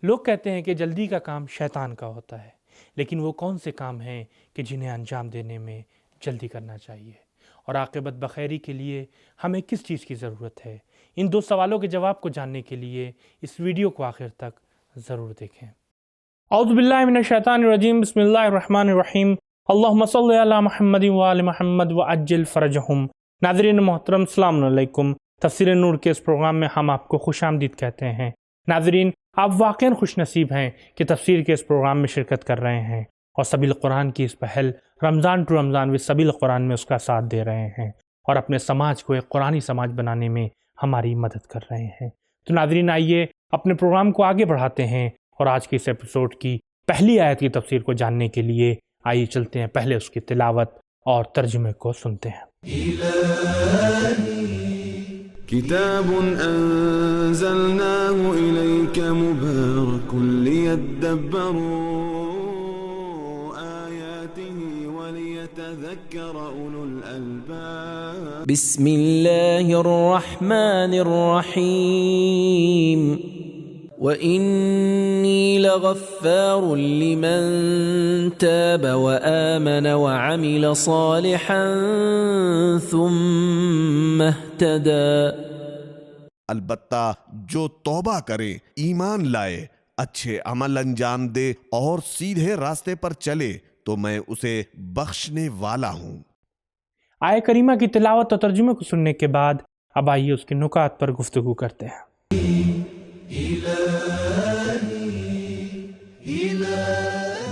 لوگ کہتے ہیں کہ جلدی کا کام شیطان کا ہوتا ہے، لیکن وہ کون سے کام ہیں کہ جنہیں انجام دینے میں جلدی کرنا چاہیے، اور عاقبت بخیری کے لیے ہمیں کس چیز کی ضرورت ہے؟ ان دو سوالوں کے جواب کو جاننے کے لیے اس ویڈیو کو آخر تک ضرور دیکھیں۔ اعوذ باللہ من الشیطان الرجیم، بسم اللہ الرحمن الرحیم، اللہم صلی علی محمد وآل محمد وعجل فرجہم۔ ناظرین محترم، السلام علیکم۔ تفسیر نور کے اس پروگرام میں ہم آپ کو خوش آمدید کہتے ہیں۔ ناظرین، آپ واقعاً خوش نصیب ہیں کہ تفسیر کے اس پروگرام میں شرکت کر رہے ہیں اور سبیل قرآن کی اس پہل رمضان ٹو رمضان و سبیل قرآن میں اس کا ساتھ دے رہے ہیں اور اپنے سماج کو ایک قرآنی سماج بنانے میں ہماری مدد کر رہے ہیں۔ تو ناظرین، آئیے اپنے پروگرام کو آگے بڑھاتے ہیں اور آج کے اس ایپیسوڈ کی پہلی آیت کی تفسیر کو جاننے کے لیے آئیے چلتے ہیں پہلے اس کی تلاوت اور ترجمے کو سنتے ہیں۔ کتاب انزلناه الیک مبارک لیدبروا آیاته ولیتذکر اولو الالباب۔ بسم اللہ الرحمن الرحیم، وَإِنِّي لَغَفَّارٌ لِمَن تَابَ وَآمَنَ وَعَمِلَ صَالِحًا ثُمَّ اهْتَدَى۔ البتہ جو توبہ کرے، ایمان لائے، اچھے عمل انجام دے اور سیدھے راستے پر چلے تو میں اسے بخشنے والا ہوں۔ آیہ کریمہ کی تلاوت اور ترجمے کو سننے کے بعد اب آئیے اس کے نکات پر گفتگو کرتے ہیں۔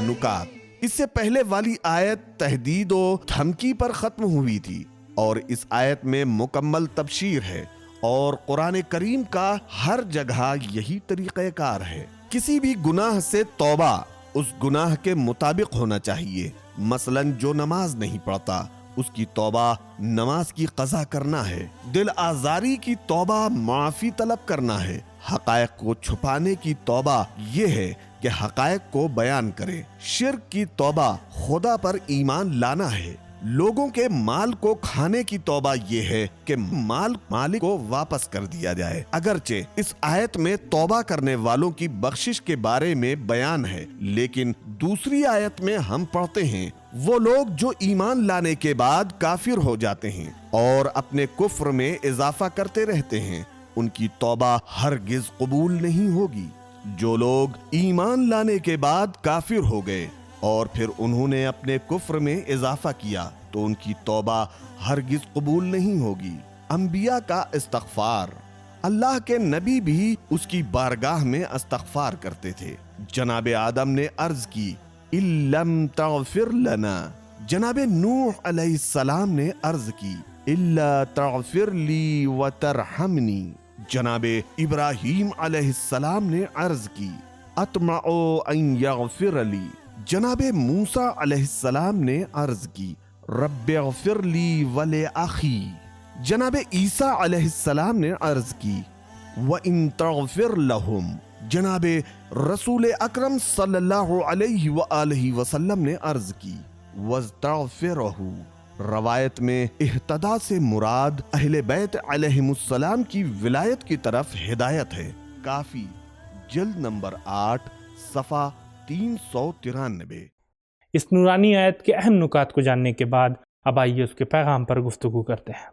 نکات: اس سے پہلے والی آیت تہدید و دھمکی پر ختم ہوئی تھی اور اس آیت میں مکمل تبشیر ہے، اور قرآن کریم کا ہر جگہ یہی طریقہ کار ہے۔ کسی بھی گناہ سے توبہ اس گناہ کے مطابق ہونا چاہیے۔ مثلا جو نماز نہیں پڑھتا، اس کی توبہ نماز کی قضا کرنا ہے۔ دل آزاری کی توبہ معافی طلب کرنا ہے۔ حقائق کو چھپانے کی توبہ یہ ہے کہ حقائق کو بیان کرے۔ شرک کی توبہ خدا پر ایمان لانا ہے۔ لوگوں کے مال کو کھانے کی توبہ یہ ہے کہ مال مالک کو واپس کر دیا جائے۔ اگرچہ اس آیت میں توبہ کرنے والوں کی بخشش کے بارے میں بیان ہے، لیکن دوسری آیت میں ہم پڑھتے ہیں وہ لوگ جو ایمان لانے کے بعد کافر ہو جاتے ہیں اور اپنے کفر میں اضافہ کرتے رہتے ہیں، ان کی توبہ ہرگز قبول نہیں ہوگی۔ جو لوگ ایمان لانے کے بعد کافر ہو گئے اور پھر انہوں نے اپنے کفر میں اضافہ کیا تو ان کی توبہ ہرگز قبول نہیں ہوگی۔ انبیاء کا استغفار: اللہ کے نبی بھی اس کی بارگاہ میں استغفار کرتے تھے۔ جناب آدم نے عرض کی اِلَّمْ تَغْفِرْ لَنَا، جناب نوح علیہ السلام نے عرض کی إِلَّا تَغْفِرْ لِي وَتَرْحَمْنِي، جناب ابراہیم علیہ السلام نے عرض کی اطمع ان یغفر لی، جناب موسیٰ علیہ السلام نے عرض کی رب اغفر لی ولأخی، جناب عیسیٰ علیہ السلام نے عرض کی وَإِن تَغْفِرْ لَهُمْ، جناب رسول اکرم صلی اللہ علیہ وآلہ وسلم نے عرض کی وَاسْتَغْفِرْهُ۔ روایت میں اہتداء سے مراد اہل بیت علیہم السلام کی ولایت کی طرف ہدایت ہے۔ کافی جلد نمبر 8 صفحہ 393۔ اس نورانی آیت کے اہم نکات کو جاننے کے بعد اب آئیے اس کے پیغام پر گفتگو کرتے ہیں۔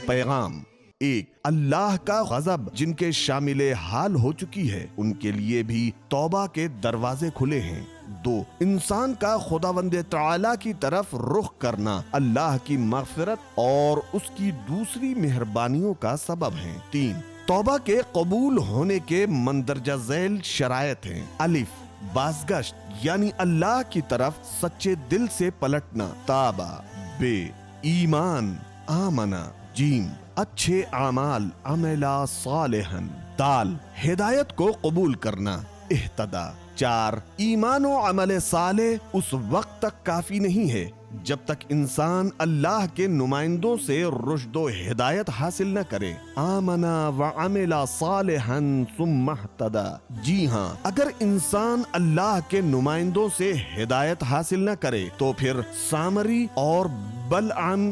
پیغام: 1. اللہ کا غضب جن کے شامل حال ہو چکی ہے ان کے لیے بھی توبہ کے دروازے کھلے ہیں۔ 2. انسان کا خداوند تعالی کی طرف رخ کرنا اللہ کی مغفرت اور اس کی دوسری مہربانیوں کا سبب ہے۔ 3. توبہ کے قبول ہونے کے مندرجہ ذیل شرائط ہیں۔ الف بازگشت یعنی اللہ کی طرف سچے دل سے پلٹنا، تابا۔ بے ایمان، آمنا۔ جیم اچھے اعمال، عملا صالحا۔ دال ہدایت کو قبول کرنا، اہتدا۔ 4 ایمان و عمل صالح اس وقت تک کافی نہیں ہے جب تک انسان اللہ کے نمائندوں سے رشد و ہدایت حاصل نہ کرے۔ آمنا وعمل صالحا ثم اہتدى، جی ہاں، اگر انسان اللہ کے نمائندوں سے ہدایت حاصل نہ کرے تو پھر سامری اور بلعام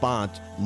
5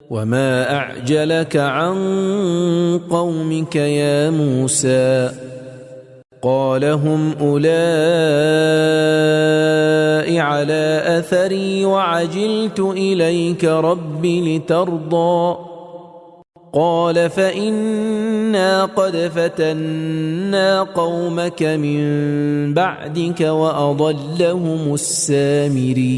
وما أعجلك عن قومك يا موسى قال هم أولئك على أثري وعجلت إليك رب لترضى قال فإنا قد فتنا قومك من بعدك وأضلهم السامري۔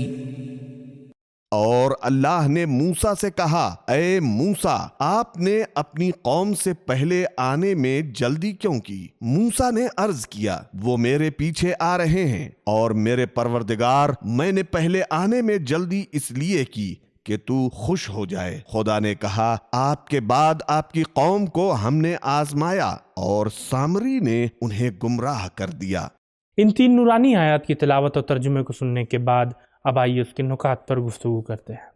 اور اللہ نے موسیٰ سے کہا، اے موسیٰ، آپ نے اپنی قوم سے پہلے آنے میں جلدی کیوں کی؟ موسیٰ نے عرض کیا، وہ میرے پیچھے آ رہے ہیں، اور میرے پروردگار، میں نے پہلے آنے میں جلدی اس لیے کی کہ تو خوش ہو جائے۔ خدا نے کہا، آپ کے بعد آپ کی قوم کو ہم نے آزمایا اور سامری نے انہیں گمراہ کر دیا۔ ان 3 نورانی آیات کی تلاوت اور ترجمے کو سننے کے بعد اب آئیے اس کے نکات پر گفتگو کرتے ہیں۔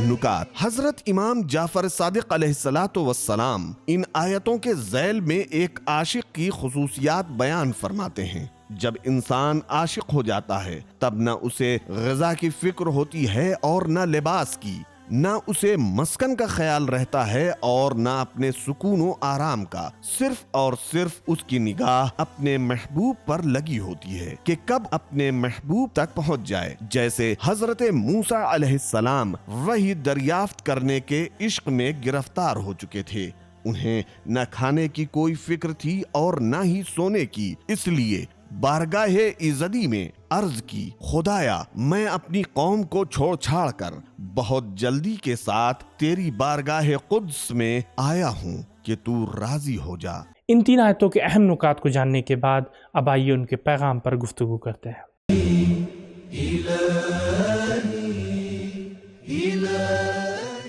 نکات۔ حضرت امام جعفر صادق علیہ السلام ان آیتوں کے ذیل میں ایک عاشق کی خصوصیات بیان فرماتے ہیں۔ جب انسان عاشق ہو جاتا ہے تب نہ اسے غذا کی فکر ہوتی ہے اور نہ لباس کی، نہ اسے مسکن کا خیال رہتا ہے اور نہ اپنے سکون و آرام کا، صرف اور صرف اس کی نگاہ اپنے محبوب پر لگی ہوتی ہے کہ کب اپنے محبوب تک پہنچ جائے۔ جیسے حضرت موسیٰ علیہ السلام وحی دریافت کرنے کے عشق میں گرفتار ہو چکے تھے، انہیں نہ کھانے کی کوئی فکر تھی اور نہ ہی سونے کی، اس لیے بارگاہ ایزدی میں عرض کی، خدایا میں اپنی قوم کو چھوڑ چھاڑ کر بہت جلدی کے ساتھ تیری بارگاہ قدس میں آیا ہوں کہ تو راضی ہو جا۔ ان 3 آیتوں کے اہم نکات کو جاننے کے بعد اب آئیے ان کے پیغام پر گفتگو کرتے ہیں۔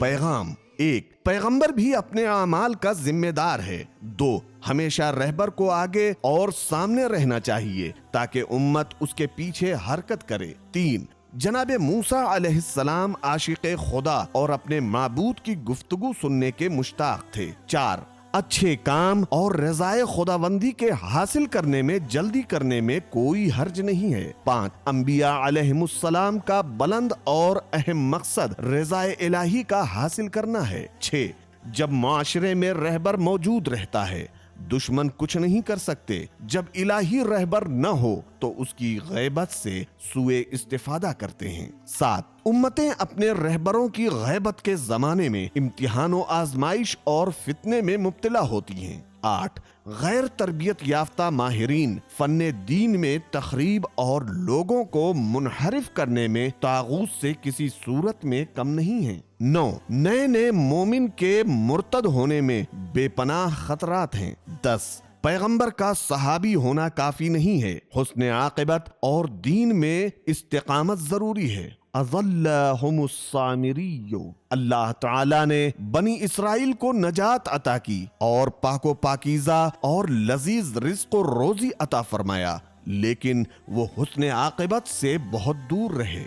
پیغام۔ 1. پیغمبر بھی اپنے اعمال کا ذمہ دار ہے۔ 2. ہمیشہ رہبر کو آگے اور سامنے رہنا چاہیے تاکہ امت اس کے پیچھے حرکت کرے۔ 3. جناب موسیٰ علیہ السلام عاشق خدا اور اپنے معبود کی گفتگو سننے کے مشتاق تھے۔ 4. اچھے کام اور رضائے خداوندی کے حاصل کرنے میں جلدی کرنے میں کوئی حرج نہیں ہے۔ 5. انبیاء علیہم السلام کا بلند اور اہم مقصد رضائے الہی کا حاصل کرنا ہے۔ 6. جب معاشرے میں رہبر موجود رہتا ہے دشمن کچھ نہیں کر سکتے، جب الہی رہبر نہ ہو تو اس کی غیبت سے سوء استفادہ کرتے ہیں۔ 7. امتیں اپنے رہبروں کی غیبت کے زمانے میں امتحان و آزمائش اور فتنے میں مبتلا ہوتی ہیں۔ 8. غیر تربیت یافتہ ماہرین فن دین میں تخریب اور لوگوں کو منحرف کرنے میں طاغوت سے کسی صورت میں کم نہیں ہیں۔ 9. نئے مومن کے مرتد ہونے میں بے پناہ خطرات ہیں۔ 10. پیغمبر کا صحابی ہونا کافی نہیں ہے، حسن عاقبت اور دین میں استقامت ضروری ہے۔ اضلهم السامری۔ اللہ تعالیٰ نے بنی اسرائیل کو نجات عطا کی اور پاک و پاکیزہ اور لذیذ رزق و روزی عطا فرمایا، لیکن وہ حسن عاقبت سے بہت دور رہے۔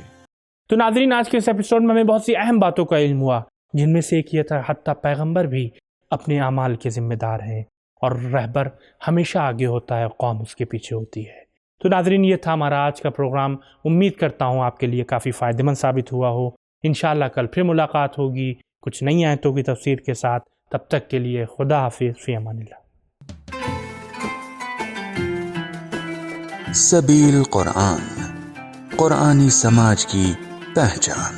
تو ناظرین، آج کے اس ایپیسوڈ میں ہمیں بہت سی اہم باتوں کا علم ہوا، جن میں سے ایک یہ تھا حتیٰ پیغمبر بھی اپنے اعمال کے ذمہ دار ہیں اور رہبر ہمیشہ آگے ہوتا ہے، قوم اس کے پیچھے ہوتی ہے۔ تو ناظرین، یہ تھا ہمارا آج کا پروگرام۔ امید کرتا ہوں آپ کے لیے کافی فائدہ مند ثابت ہوا ہو۔ انشاءاللہ کل پھر ملاقات ہوگی کچھ نئی آیتوں کی تفسیر کے ساتھ۔ تب تک کے لیے خدا حافظ، فی امان اللہ۔ سبیل قرآن، قرآنی سماج کی پہچان۔